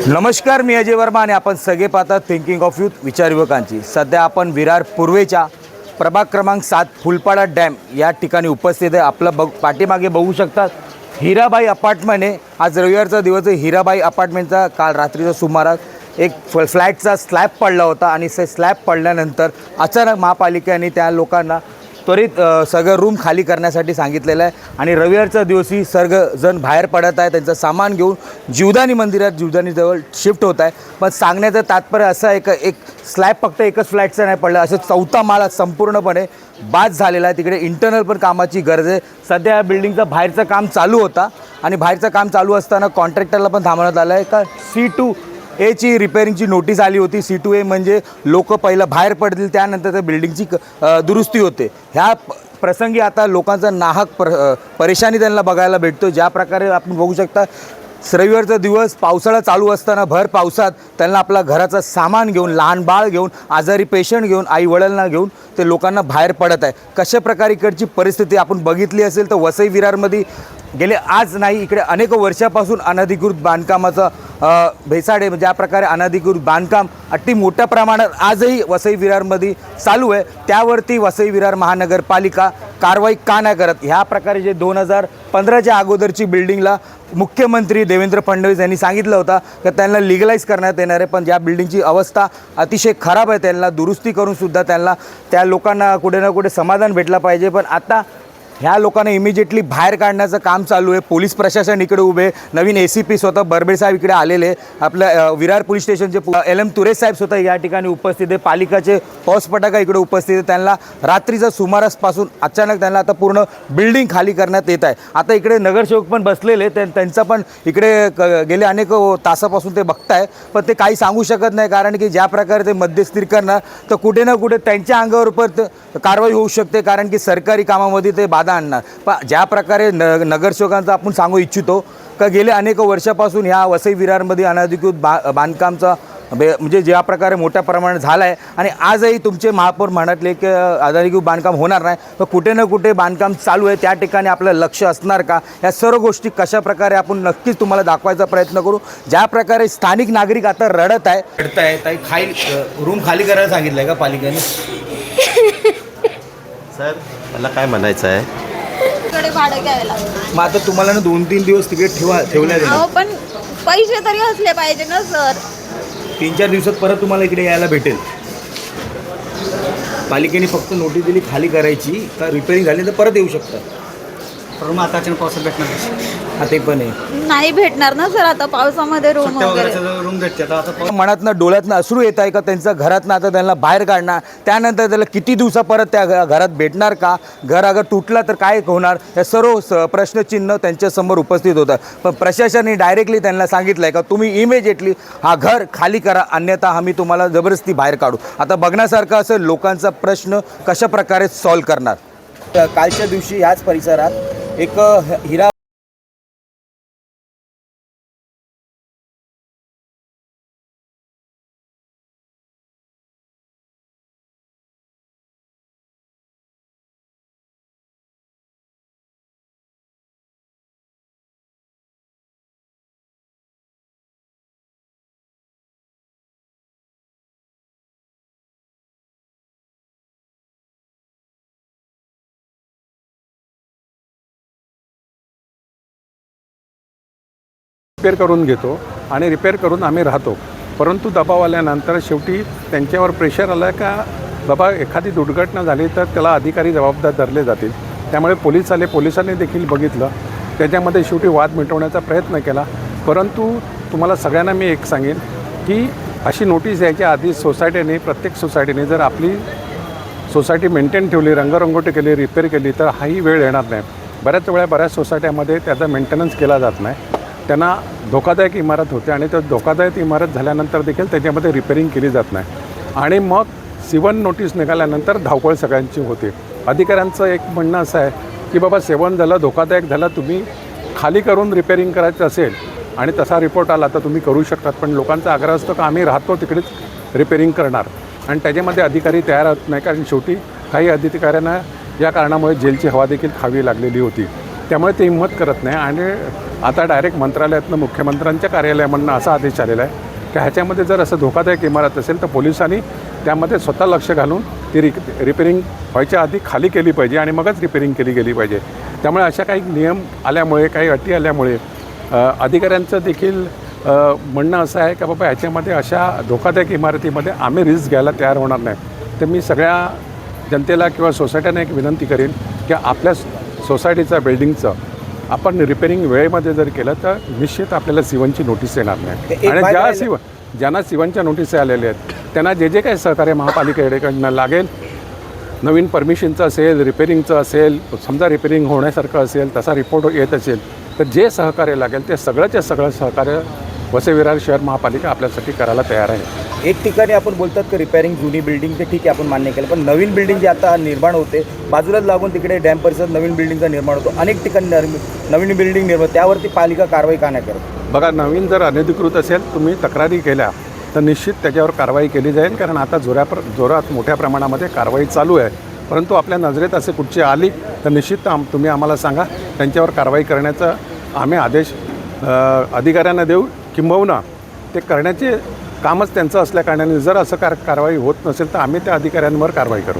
नमस्कार, मी अजय वर्मा आणि आपण सगळे पाहतात थिंकिंग ऑफ यूथ, विचार युवकांची। सध्या आपण विरार पूर्वेच्या प्रभाग क्रमांक 7 फुलपाडा डॅम या ठिकाणी उपस्थित आहे। आपलं पाठीमागे बघू शकतात हिराबाई अपार्टमेंट आहे। आज रविवारचा दिवस आहे। हिराबाई अपार्टमेंटचा काल रात्रीचा सुमारास एक फ्लॅटचा स्लॅब पडला होता आणि स्लॅब पडल्यानंतर अचानक महापालिकेने त्या लोकांना त्वरित सगळं रूम खाली करण्यासाठी सांगितलेलं आहे आणि रविवारच्या दिवशी सर्वजण बाहेर पडत आहे, त्यांचं सामान घेऊन जीवदानी मंदिरात जीवदानीजवळ शिफ्ट होत आहे। पण सांगण्याचं तात्पर्य असं आहे की एक स्लॅब फक्त एकच फ्लॅटचा नाही पडला, असं चौथा माळा संपूर्णपणे बाद झालेला आहे। तिकडे इंटरनल पण कामाची गरज आहे। सध्या या बिल्डिंगचं बाहेरचं काम चालू होता आणि बाहेरचं काम चालू असताना कॉन्ट्रॅक्टरला पण थांबवण्यात आलं आहे का C2A रिपेअरिंगची नोटीस आली होती। C2A म्हणजे लोक पहिलं बाहेर पडतील, त्यानंतर त्या बिल्डिंगची दुरुस्ती होते। ह्या प्रसंगी आता लोकांचा नाहक परेशानी त्यांना बघायला भेटतो। ज्या प्रकारे आपण बघू शकता रविवारचा दिवस पावसाळा चालू असताना भर पावसात त्यांना आपला घराचं सामान घेऊन, लहान बाळ घेऊन, आजारी पेशंट घेऊन, आई वडिलांना घेऊन ते लोकांना बाहेर पडत आहे। कशा प्रकारे इकडची परिस्थिती आपण बघितली असेल तर वसई विरारमध्ये गेले आज नाही, इकडे अनेक वर्षापासून अनधिकृत बांधकामाचा भेसाड आहे। ज्या प्रकारे अनधिकृत बांधकाम अति मोठ्या प्रमाणात आजही वसई विरारमध्ये चालू आहे, त्यावरती वसई विरार महानगरपालिका कारवाई का नाही करत? ह्या प्रकारे जे 2015च्या अगोदरची बिल्डिंगला मुख्यमंत्री देवेंद्र फडणवीस यांनी सांगितलं होतं की त्यांना लिगलाइज करण्यात येणार आहे, पण ज्या बिल्डिंगची अवस्था अतिशय खराब आहे, त्यांना दुरुस्ती करूनसुद्धा त्यांना त्या लोकांना कुठे ना कुठे समाधान भेटलं पाहिजे। पण आता ह्या लोकांना इमिजिएटली बाहेर काढण्याचं काम चालू आहे। पोलीस प्रशासन इकडे उभे, नवीन ACP स्वतः बर्बे साहेब इकडे आलेले, आपल्या विरार पोलीस स्टेशनचे LM तुरे साहेब स्वतः या ठिकाणी उपस्थित आहे, पालिकाचे पॉस पटाका इकडे उपस्थित आहे। त्यांना रात्रीचा सुमारासपासून अचानक त्यांना आता पूर्ण बिल्डिंग खाली करण्यात येत आहे। आता इकडे नगरसेवक पण बसलेले, त्यांचा पण इकडे गेले अनेक तासापासून ते बघताय, पण ते काही सांगू शकत नाही, कारण की ज्या प्रकारे ते मध्यस्थी करणार तर कुठे ना कुठे त्यांच्या अंगावर पण कारवाई होऊ शकते, कारण की सरकारी कामामध्ये ते बाधा आणणार। पण ज्या प्रकारे नगरसेवकांचा आपण सांगू इच्छितो का गेले अनेक वर्षापासून ह्या वसई विरारमध्ये अनधिकृत बांधकामचा म्हणजे ज्या प्रकारे मोठ्या प्रमाणात झाला आहे आणि आजही तुमचे महापौर म्हणाले की अनधिकृत बांधकाम होणार नाही, तर कुठे ना कुठे बांधकाम चालू आहे, त्या ठिकाणी आपलं लक्ष असणार का? या सर्व गोष्टी कशा प्रकारे आपण नक्कीच तुम्हाला दाखवायचा प्रयत्न करू। ज्या प्रकारे स्थानिक नागरिक आता रडत आहे रूम खाली करायला सांगितलं आहे का पालिकेने? सर मला काय म्हणायचं आहे, भाडं घ्यायला मग आता तुम्हाला ना 2-3 दिवस तिकडे ठेवण्यात येणार, पण पैसे तरी असले पाहिजे ना सर। 3-4 दिवसात परत तुम्हाला इकडे यायला भेटेल। पालिकेने फक्त नोटीस दिली खाली करायची, का रिपेअरिंग झाली तर परत येऊ शकतात। रूम आता अचानक पावसात भेटणार हा ते पण आहे, नाही भेटणार ना सर आता पावसामध्ये रूम वगैरे। रूम भेटते आता मनातनं डोळ्यातनं अश्रू येत आहे का त्यांच्या घरातनं आता त्यांना बाहेर काढणार, त्यानंतर त्याला किती दिवसा परत त्या घरात भेटणार का? घर अगर तुटला तर काय होणार? या सर्व प्रश्नचिन्ह त्यांच्यासमोर उपस्थित होतं। पण प्रशासनाने डायरेक्टली त्यांना सांगितलं आहे का तुम्ही इमिजिएटली हा घर खाली करा, अन्यथा आम्ही तुम्हाला जबरदस्ती बाहेर काढू। आता बघण्यासारखं असं लोकांचा प्रश्न कशा प्रकारे सॉल्व करणार। कालच्या दिवशी याच परिसरात एक हिरा रिपेअर करून घेतो आणि रिपेअर करून आम्ही राहतो, परंतु दबाव आल्यानंतर शेवटी त्यांच्यावर प्रेशर आलं का बाबा एखादी दुर्घटना झाली तर त्याला अधिकारी जबाबदार धरले जातील। त्यामुळे पोलीस आले, पोलिसांनी देखील बघितलं, त्याच्यामध्ये शेवटी वाद मिटवण्याचा प्रयत्न केला। परंतु तुम्हाला सगळ्यांना मी एक सांगेन की अशी नोटीस यायच्या आधी सोसायटीने, प्रत्येक सोसायटीने जर आपली सोसायटी मेंटेन ठेवली, रंगरंगोटी केली, रिपेअर केली तर हाही वेळ येणार नाही। बऱ्याच वेळा बऱ्याच सोसायट्यामध्ये त्याचा मेंटेनन्स केला जात नाही, त्यांना धोकादायक इमारत होते आणि त्या धोकादायक इमारत झाल्यानंतर देखील त्याच्यामध्ये रिपेअरिंग केली जात नाही आणि मग C1 नोटीस निघाल्यानंतर धावपळ सगळ्यांची होते। अधिकाऱ्यांचं एक म्हणणं असं आहे की बाबा C1 झालं, धोकादायक झालं, तुम्ही खाली करून रिपेअरिंग करायचं असेल आणि तसा रिपोर्ट आला तर तुम्ही करू शकतात, पण लोकांचा आग्रह असतो का आम्ही राहतो तिकडेच रिपेअरिंग करणार आणि त्याच्यामध्ये अधिकारी तयार होत नाही, कारण शेवटी काही अधिकाऱ्यांना या कारणामुळे जेलची हवा देखील खावी लागलेली होती, त्यामुळे ते हिंमत करत नाही आणि आता डायरेक्ट मंत्रालयातनं मुख्यमंत्र्यांच्या कार्यालयामधनं असा आदेश आलेला आहे की ह्याच्यामध्ये जर असं धोकादायक इमारत असेल तर पोलिसांनी त्यामध्ये स्वतः लक्ष घालून ती रिपेरिंग व्हायच्या आधी खाली केली पाहिजे आणि मगच रिपेरिंग केली गेली पाहिजे. त्यामुळे अशा काही नियम आल्यामुळे, काही अटी आल्यामुळे अधिकाऱ्यांचं देखील म्हणणं असं आहे की बाबा ह्याच्यामध्ये अशा धोकादायक इमारतीमध्ये आम्ही रिस्क घ्यायला तयार होणार नाही. तर मी सगळ्या जनतेला किंवा सोसायट्यांना एक विनंती करेन की आपल्या सोसायटीचं, बिल्डिंगचं आपण रिपेरिंग वेळेमध्ये जर केलं तर निश्चित आपल्याला सीवनची नोटीस येणार नाही. आणि ज्यांना सीवनच्या नोटीस आलेल्या आहेत त्यांना जे जे काही सहकार्य महापालिकेकडनं लागेल, नवीन परमिशनचं असेल, रिपेरिंगचं असेल, समजा रिपेरिंग होण्यासारखं असेल, तसा रिपोर्ट येत असेल तर जे सहकार्य लागेल ते सगळंच्या सगळं सहकार्य वसई विरार शहर महापालिका आपल्यासाठी करायला तयार आहे. एक ठिकाणी आपण बोलतात की रिपेअरिंग जुनी बिल्डिंग ते ठीक आहे, आपण मान्य केलं, पण नवीन बिल्डिंग जी आता निर्माण होते बाजूलाच लागून तिकडे डॅम परिसरात नवीन बिल्डिंगचा निर्माण होतो, अनेक ठिकाणी नवीन बिल्डिंग निर्माण, त्यावरती पालिका कारवाई का नाही करत? बघा, नवीन जर अनधिकृत असेल, तुम्ही तक्रारी केल्या तर निश्चित त्याच्यावर कारवाई केली जाईल, कारण आता जोरात मोठ्या प्रमाणामध्ये कारवाई चालू आहे. परंतु आपल्या नजरेत असे कुठची आली तर निश्चित तुम्ही आम्हाला सांगा, त्यांच्यावर कारवाई करण्याचा आम्ही आदेश अधिकाऱ्यांना देऊ, किंबहुना ते करण्याचे कामच त्यांचं असल्या कारणाने जर असं कारवाई होत नसेल तर आम्ही त्या अधिकाऱ्यांवर कारवाई करू.